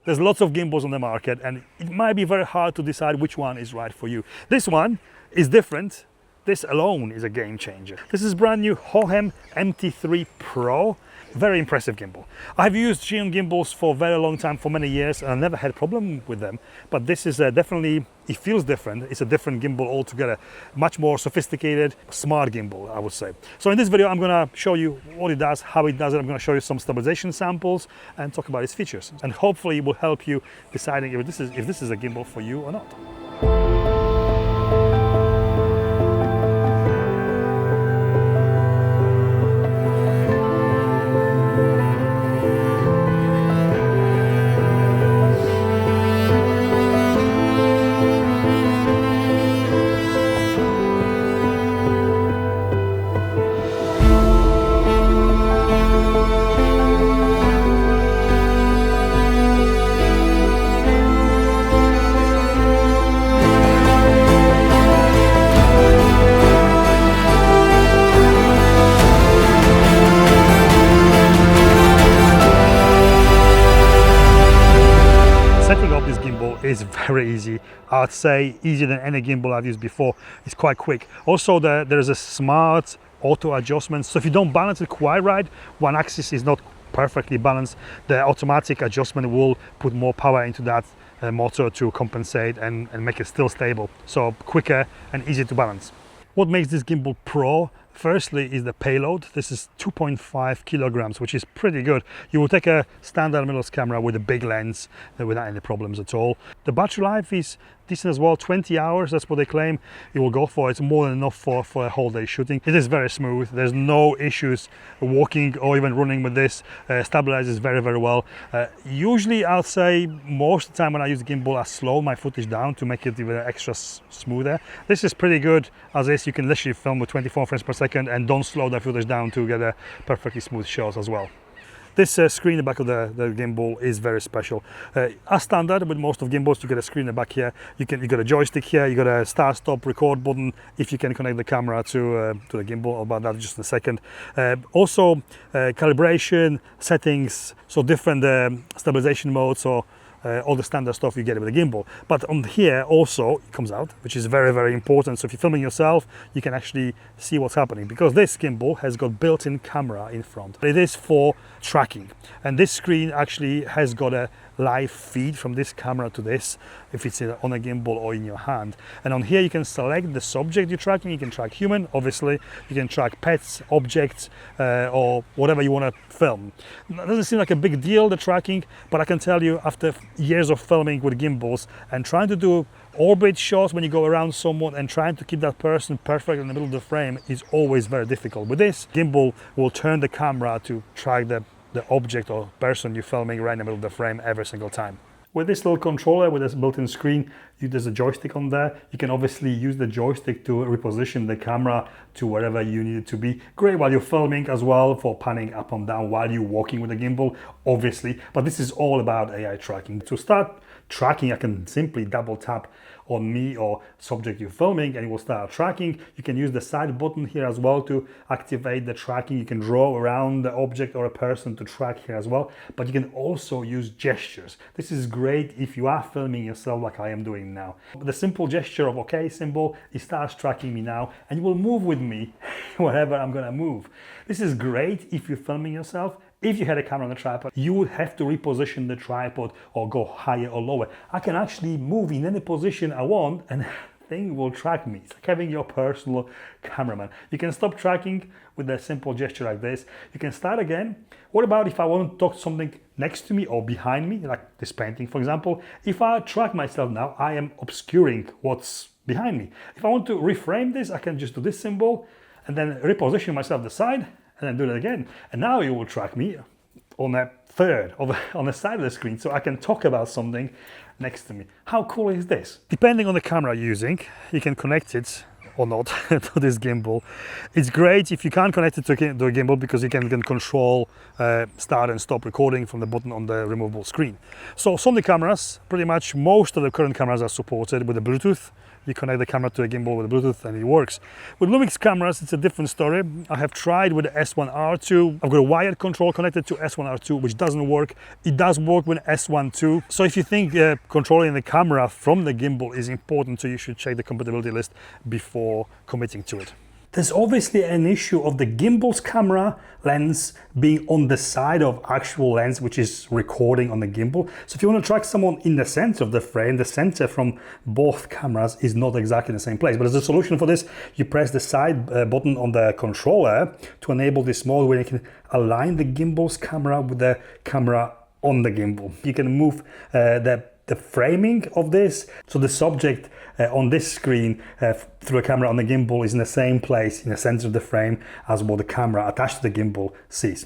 There's lots of gimbals on the market and it might be very hard to decide which one is right for you. This one is different. This alone is a game changer. This is brand new Hohem MT3 Pro. Very impressive gimbal. I've used Xeon gimbals for a very long time, for many years, and I never had a problem with them. But this is definitely, it feels different. It's a different gimbal altogether. Much more sophisticated, smart gimbal, I would say. So in this video, I'm gonna show you what it does, how it does it. I'm gonna show you some stabilization samples and talk about its features. And hopefully it will help you deciding if this is a gimbal for you or not. Setting up this gimbal is very easy. I'd say easier than any gimbal I've used before. It's quite quick. Also, there's a smart auto adjustment. So if you don't balance it quite right, one axis is not perfectly balanced, the automatic adjustment will put more power into that motor to compensate and make it still stable. So quicker and easier to balance. What makes this gimbal pro? Firstly is the payload. This is 2.5 kilograms, which is pretty good. You will take a standard mirrorless camera with a big lens without any problems at all. The battery life is decent as well, 20 hours, that's what they claim it will go for. It's more than enough for a whole day shooting. It is very smooth, there's no issues walking or even running with this. Stabilizes very, very well. Usually I'll say most of the time when I use the gimbal, I slow my footage down to make it even extra smoother. This is pretty good as is. You can literally film with 24 frames per second and don't slow the footage down to get a perfectly smooth shot as well. This screen in the back of the gimbal is very special. As standard with most of gimbals, you get a screen in the back here. You got a joystick here. You got a start, stop, record button. If you can connect the camera to the gimbal, about that just in a second. Also, calibration settings, so different stabilization modes. So all the standard stuff you get with the gimbal. But on here also it comes out, which is very, very important. So if you're filming yourself, you can actually see what's happening, because this gimbal has got built-in camera in front. It is for tracking, and this screen actually has got a live feed from this camera to this, if it's on a gimbal or in your hand. And on here you can select the subject you're tracking. You can track human, obviously. You can track pets, objects, or whatever you want to film. It doesn't seem like a big deal, the tracking, but I can tell you, after years of filming with gimbals and trying to do orbit shots when you go around someone and trying to keep that person perfect in the middle of the frame is always very difficult. With this, gimbal will turn the camera to track the object or person you're filming right in the middle of the frame every single time. With this little controller with this built-in screen, there's a joystick on there. You can obviously use the joystick to reposition the camera to wherever you need it to be. Great while you're filming as well, for panning up and down while you're walking with the gimbal, obviously. But this is all about AI tracking. To start tracking, I can simply double tap on me or subject you're filming and it will start tracking. You can use the side button here as well to activate the tracking. You can draw around the object or a person to track here as well, but you can also use gestures. This is great if you are filming yourself like I am doing now. The simple gesture of OK symbol, it starts tracking me now and you will move with me wherever I'm gonna move. This is great if you're filming yourself. If you had a camera on a tripod, you would have to reposition the tripod or go higher or lower. I can actually move in any position I want and the thing will track me. It's like having your personal cameraman. You can stop tracking with a simple gesture like this. You can start again. What about if I want to talk to something next to me or behind me, like this painting, for example? If I track myself now, I am obscuring what's behind me. If I want to reframe this, I can just do this symbol and then reposition myself to the side and then do it again. And now you will track me on a third on the side of the screen, so I can talk about something next to me. How cool is this? Depending on the camera you're using, you can connect it or not to this gimbal. It's great if you can't connect it to a gimbal, because you can control start and stop recording from the button on the removable screen. So Sony cameras, pretty much most of the current cameras are supported with the Bluetooth. you connect the camera to a gimbal with Bluetooth and it works. With Lumix cameras, it's a different story. I have tried with the S1R2. I've got a wired control connected to S1R2, which doesn't work. It does work with S1II. So if you think controlling the camera from the gimbal is important, so you should check the compatibility list before committing to it. There's obviously an issue of the gimbal's camera lens being on the side of actual lens, which is recording on the gimbal. So if you want to track someone in the center of the frame, the center from both cameras is not exactly in the same place. But as a solution for this, you press the side button on the controller to enable this mode where you can align the gimbal's camera with the camera on the gimbal. You can move the framing of this, so the subject on this screen through a camera on the gimbal is in the same place in the center of the frame as what the camera attached to the gimbal sees.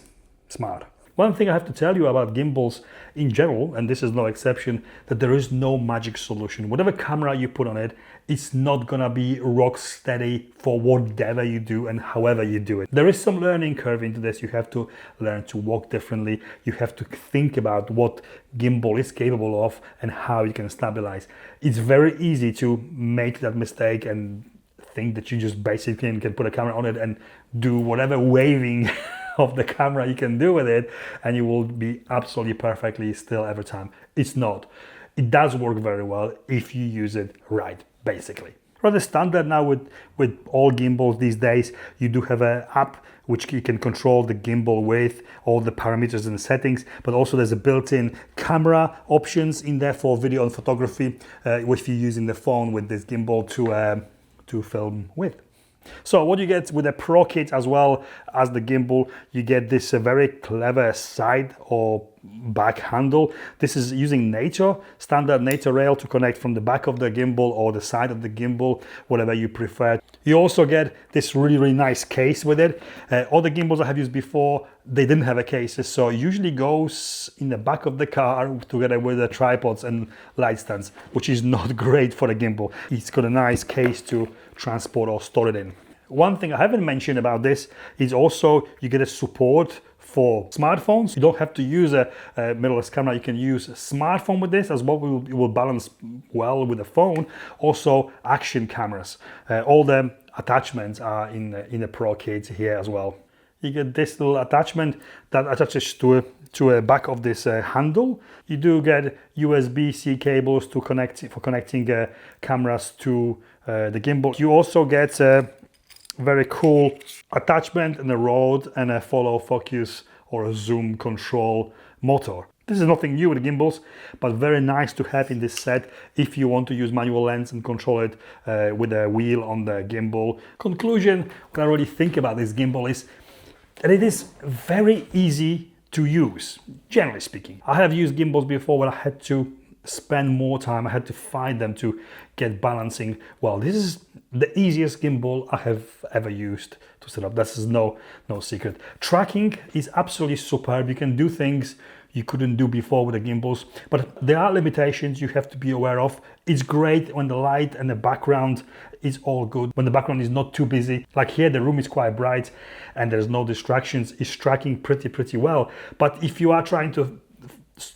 Smart. One thing I have to tell you about gimbals in general, and this is no exception, that there is no magic solution. Whatever camera you put on it, it's not gonna be rock steady for whatever you do and however you do it. There is some learning curve into this. You have to learn to walk differently. You have to think about what gimbal is capable of and how you can stabilize. It's very easy to make that mistake and think that you just basically can put a camera on it and do whatever waving of the camera you can do with it, and you will be absolutely perfectly still every time. It's not. It does work very well if you use it right, basically. Rather standard now with all gimbals these days. You do have an app which you can control the gimbal with, all the parameters and settings, but also there's a built-in camera options in there for video and photography, if you're using the phone with this gimbal to film with. So what you get with the Pro kit as well as the gimbal, you get this very clever side or back handle. This is using NATO, standard NATO rail to connect from the back of the gimbal or the side of the gimbal, whatever you prefer. You also get this really nice case with it. All the gimbals I have used before, they didn't have a case, so it usually goes in the back of the car together with the tripods and light stands, which is not great for the gimbal. It's got a nice case to transport or store it in. One thing I haven't mentioned about this is also you get a support for smartphones. You don't have to use a mirrorless camera. You can use a smartphone with this as well. It will balance well with the phone. Also action cameras. All the attachments are in the Pro kit here as well. You get this little attachment that attaches to a back of this handle. You do get USB-C cables to connecting cameras to the gimbal. You also get a very cool attachment and a rod and a follow focus or a zoom control motor. This is nothing new with the gimbals, but very nice to have in this set if you want to use manual lens and control it with a wheel on the gimbal. Conclusion, what I really think about this gimbal is that it is very easy to use, generally speaking. I have used gimbals before where I had to spend more time. I had to find them to get balancing well. This is the easiest gimbal I have ever used to set up. This is no secret. Tracking is absolutely superb. You can do things you couldn't do before with the gimbals, but there are limitations you have to be aware of. It's great when the light and the background is all good, when the background is not too busy. Like here, the room is quite bright and there's no distractions. It's tracking pretty well. But if you are trying to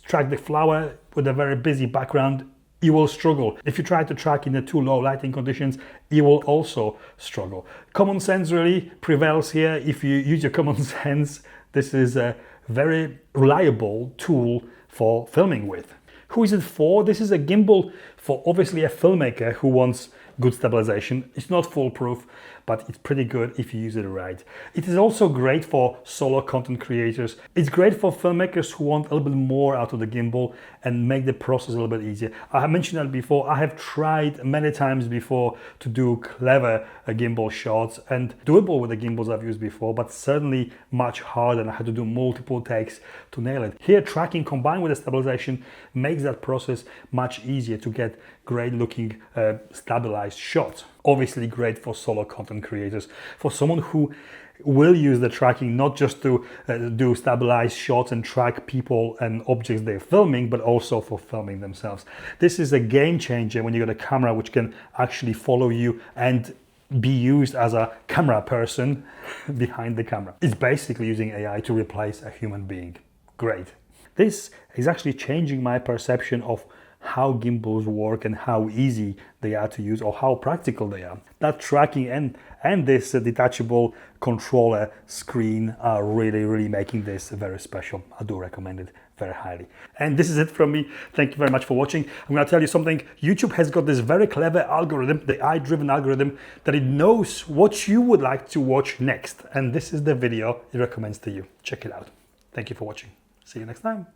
track the flower with a very busy background, you will struggle. If you try to track in the too low lighting conditions, you will also struggle. Common sense really prevails here. If you use your common sense, this is a very reliable tool for filming with. Who is it for? This is a gimbal for obviously a filmmaker who wants good stabilization. It's not foolproof, but it's pretty good if you use it right. It is also great for solo content creators. It's great for filmmakers who want a little bit more out of the gimbal and make the process a little bit easier. I have mentioned that before. I have tried many times before to do clever gimbal shots, and doable with the gimbals I've used before, but certainly much harder, and I had to do multiple takes to nail it. Here, tracking combined with the stabilization makes that process much easier to get great looking stabilized shots. Obviously great for solo content creators, for someone who will use the tracking not just to do stabilized shots and track people and objects they're filming, but also for filming themselves. This is a game changer when you got a camera which can actually follow you and be used as a camera person behind the camera. It's basically using AI to replace a human being. Great. This is actually changing my perception of how gimbals work and how easy they are to use or how practical they are. That tracking and this detachable controller screen are really making this very special. I do recommend it very highly. And this is it from me. Thank you very much for watching. I'm going to tell you something. YouTube has got this very clever algorithm, the AI-driven algorithm, that it knows what you would like to watch next. And this is the video it recommends to you. Check it out. Thank you for watching. See you next time.